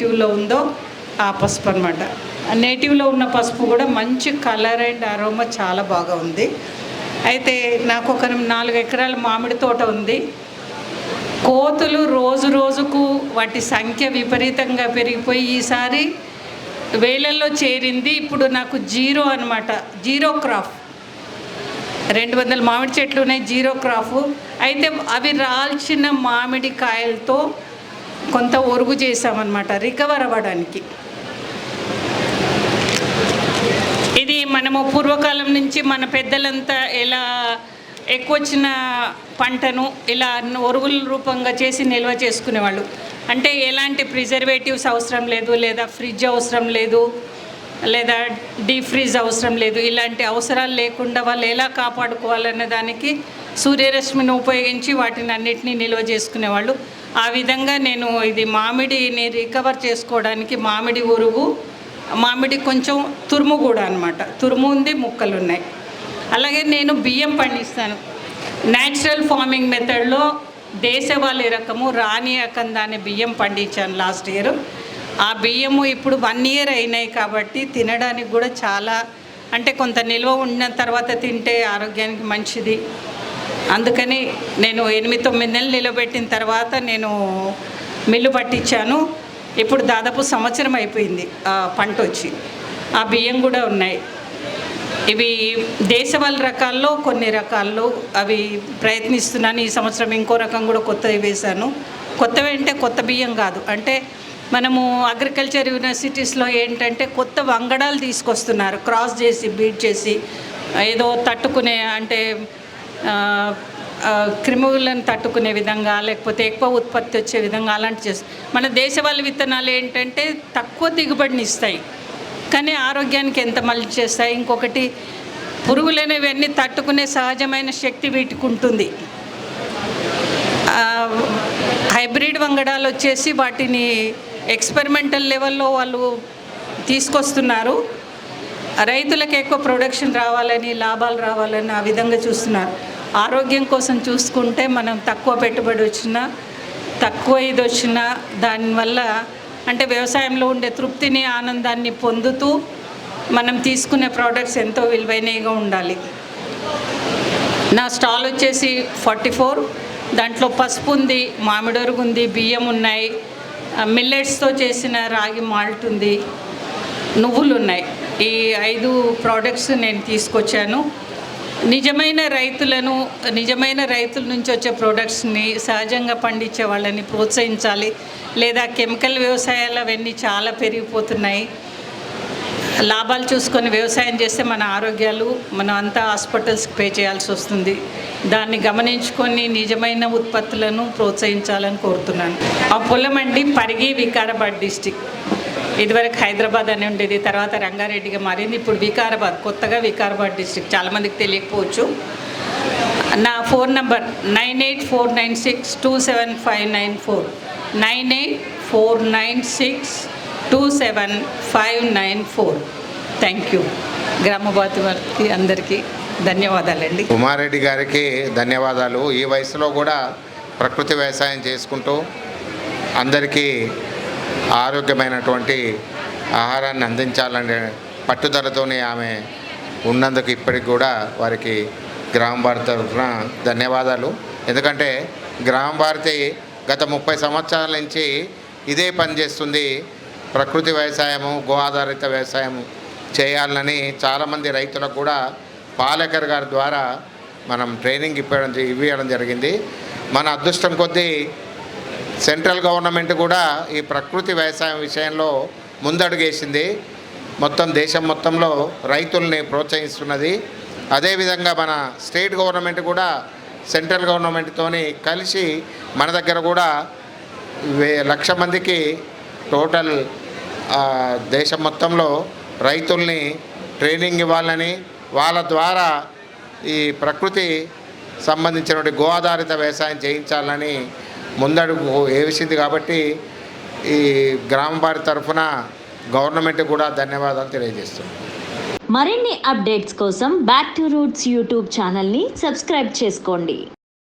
నేటివ్లో ఉందో ఆ పసుపు అనమాట. నేటివ్లో ఉన్న పసుపు కూడా మంచి కలర్ అండ్ అరోమా చాలా బాగా ఉంది. అయితే నాకు ఒక 4 ఎకరాల మామిడి తోట ఉంది. కోతులు రోజు రోజుకు వాటి సంఖ్య విపరీతంగా పెరిగిపోయి ఈసారి వేలల్లో చేరింది. ఇప్పుడు నాకు జీరో అనమాట, జీరో క్రాప్. 200 మామిడి చెట్లు ఉన్నాయి, జీరో క్రాప్. అయితే అవి రాల్చిన మామిడి కాయలతో కొంత ఒరుగు చేసామన్నమాట రికవర్ అవ్వడానికి. ఇది మనము పూర్వకాలం నుంచి మన పెద్దలంతా ఎలా ఎక్కువ వచ్చిన పంటను ఇలా ఒరుగుల రూపంగా చేసి నిల్వ చేసుకునేవాళ్ళు. అంటే ఎలాంటి ప్రిజర్వేటివ్స్ అవసరం లేదు, లేదా ఫ్రిడ్జ్ అవసరం లేదు, లేదా డీప్ ఫ్రీజ్ అవసరం లేదు. ఇలాంటి అవసరాలు లేకుండా వాళ్ళు ఎలా కాపాడుకోవాలనే దానికి సూర్యరశ్మిని ఉపయోగించి వాటిని అన్నిటినీ నిల్వ చేసుకునేవాళ్ళు. ఆ విధంగా నేను ఇది మామిడిని రికవర్ చేసుకోవడానికి మామిడి ఒరుగు, మామిడి కొంచెం తురుము కూడా అనమాట, తురుము ఉంది, ముక్కలు ఉన్నాయి. అలాగే నేను బియ్యం పండిస్తాను. న్యాచురల్ ఫార్మింగ్ మెథడ్లో దేశవాళీ రకము రాణి అకంద అనే బియ్యం పండించాను లాస్ట్ ఇయర్. ఆ బియ్యము ఇప్పుడు 1 ఇయర్ అయినాయి కాబట్టి తినడానికి కూడా చాలా, అంటే కొంత నిల్వ ఉన్న తర్వాత తింటే ఆరోగ్యానికి మంచిది. అందుకని నేను 8-9 నెలలు నిలబెట్టిన తర్వాత నేను మిల్లు పట్టించాను. ఇప్పుడు దాదాపు సంవత్సరం అయిపోయింది పంట వచ్చి. ఆ బియ్యం కూడా ఉన్నాయి. ఇవి దేశవాళీ రకాల్లో కొన్ని రకాల్లో అవి ప్రయత్నిస్తున్నాను. ఈ సంవత్సరం ఇంకో రకం కూడా కొత్తవి వేశాను. కొత్తవి అంటే కొత్త బియ్యం కాదు, అంటే మనము అగ్రికల్చర్ యూనివర్సిటీస్లో ఏంటంటే కొత్త వంగడాలు తీసుకొస్తున్నారు, క్రాస్ చేసి బీట్ చేసి ఏదో తట్టుకునే, అంటే క్రిములను తట్టుకునే విధంగా, లేకపోతే ఎక్కువ ఉత్పత్తి వచ్చే విధంగా అలాంటి చేస్తాం. మన దేశవాళీ విత్తనాలు ఏంటంటే తక్కువ దిగుబడిని ఇస్తాయి కానీ ఆరోగ్యానికి ఎంత మళ్ళీ చేస్తాయి. ఇంకొకటి పురుగులనేవన్నీ తట్టుకునే సహజమైన శక్తి వీటికి ఉంటుంది. హైబ్రిడ్ వంగడాలు వచ్చేసి వాటిని ఎక్స్పెరిమెంటల్ లెవెల్లో వాళ్ళు తీసుకొస్తున్నారు. రైతులకు ఎక్కువ ప్రొడక్షన్ రావాలని, లాభాలు రావాలని ఆ విధంగా చూస్తున్నారు. ఆరోగ్యం కోసం చూసుకుంటే మనం తక్కువ పెట్టుబడి వచ్చినా, తక్కువ ఇది వచ్చినా దానివల్ల అంటే వ్యవసాయంలో ఉండే తృప్తిని, ఆనందాన్ని పొందుతూ మనం తీసుకునే ప్రోడక్ట్స్ ఎంతో విలువైనవిగా ఉండాలి. నా స్టాల్ వచ్చేసి 44. దాంట్లో పసుపు ఉంది, మామిడొరుగు ఉంది, బియ్యం ఉన్నాయి, మిల్లెట్స్తో చేసిన రాగి మాల్ట్ ఉంది, నువ్వులు ఉన్నాయి. ఈ 5 ప్రోడక్ట్స్ నేను తీసుకొచ్చాను. నిజమైన రైతుల నుంచి వచ్చే ప్రోడక్ట్స్ని, సహజంగా పండించే వాళ్ళని ప్రోత్సహించాలి. లేదా కెమికల్ వ్యవసాయాలు అవన్నీ చాలా పెరిగిపోతున్నాయి. లాభాలు చూసుకొని వ్యవసాయం చేస్తే మన ఆరోగ్యాలు, మనం అంతా హాస్పిటల్స్కి పే చేయాల్సి వస్తుంది. దాన్ని గమనించుకొని నిజమైన ఉత్పత్తులను ప్రోత్సహించాలని కోరుతున్నాను. ఆ పొలం అండి పరిగి, వికారాబాద్ డిస్టిక్. ఇదివరకు హైదరాబాద్ అని ఉండేది, తర్వాత రంగారెడ్డిగా మారింది. ఇప్పుడు వికారాబాద్, కొత్తగా వికారాబాద్ డిస్ట్రిక్ట్. చాలామందికి తెలియకపోవచ్చు. నా ఫోన్ నంబర్ 9849627594, 9849627594. Thank you. గ్రామబాతు వారికి అందరికీ ధన్యవాదాలండి. ఉమారెడ్డి గారికి ధన్యవాదాలు. ఈ వయసులో కూడా ప్రకృతి వ్యవసాయం చేసుకుంటూ అందరికీ ఆరోగ్యమైనటువంటి ఆహారాన్ని అందించాలనే పట్టుదలతోనే ఆమె ఉన్నందుకు ఇప్పటికి కూడా వారికి గ్రామ భారతి తరఫున ధన్యవాదాలు. ఎందుకంటే గ్రామ భారతి గత 30 సంవత్సరాల నుంచి ఇదే పని చేస్తుంది. ప్రకృతి వ్యవసాయము, గో ఆధారిత వ్యవసాయం చేయాలని చాలామంది రైతులకు కూడా పాలేకర్ గారి ద్వారా మనం ట్రైనింగ్ ఇవ్వడం జరిగింది. మన అదృష్టం కొద్దీ సెంట్రల్ గవర్నమెంట్ కూడా ఈ ప్రకృతి వ్యవసాయం విషయంలో ముందడుగేసింది. మొత్తం దేశం మొత్తంలో రైతుల్ని ప్రోత్సహిస్తున్నది. అదేవిధంగా మన స్టేట్ గవర్నమెంట్ కూడా సెంట్రల్ గవర్నమెంట్తోని కలిసి మన దగ్గర కూడా 1,00,000 మందికి టోటల్ దేశం మొత్తంలో రైతుల్ని ట్రైనింగ్ ఇవ్వాలని, వాళ్ళ ద్వారా ఈ ప్రకృతి సంబంధించినటువంటి గో ఆధారిత వ్యవసాయం చేయించాలని ముందడుగు వేసింది. కాబట్టి ఈ గ్రామ భారతి తరఫున గవర్నమెంట్ కూడా ధన్యవాదాలు తెలియజేస్తుంది. మరిన్ని అప్డేట్స్ కోసం బ్యాక్ టు రూట్స్ యూట్యూబ్ ఛానల్ని సబ్స్క్రైబ్ చేసుకోండి.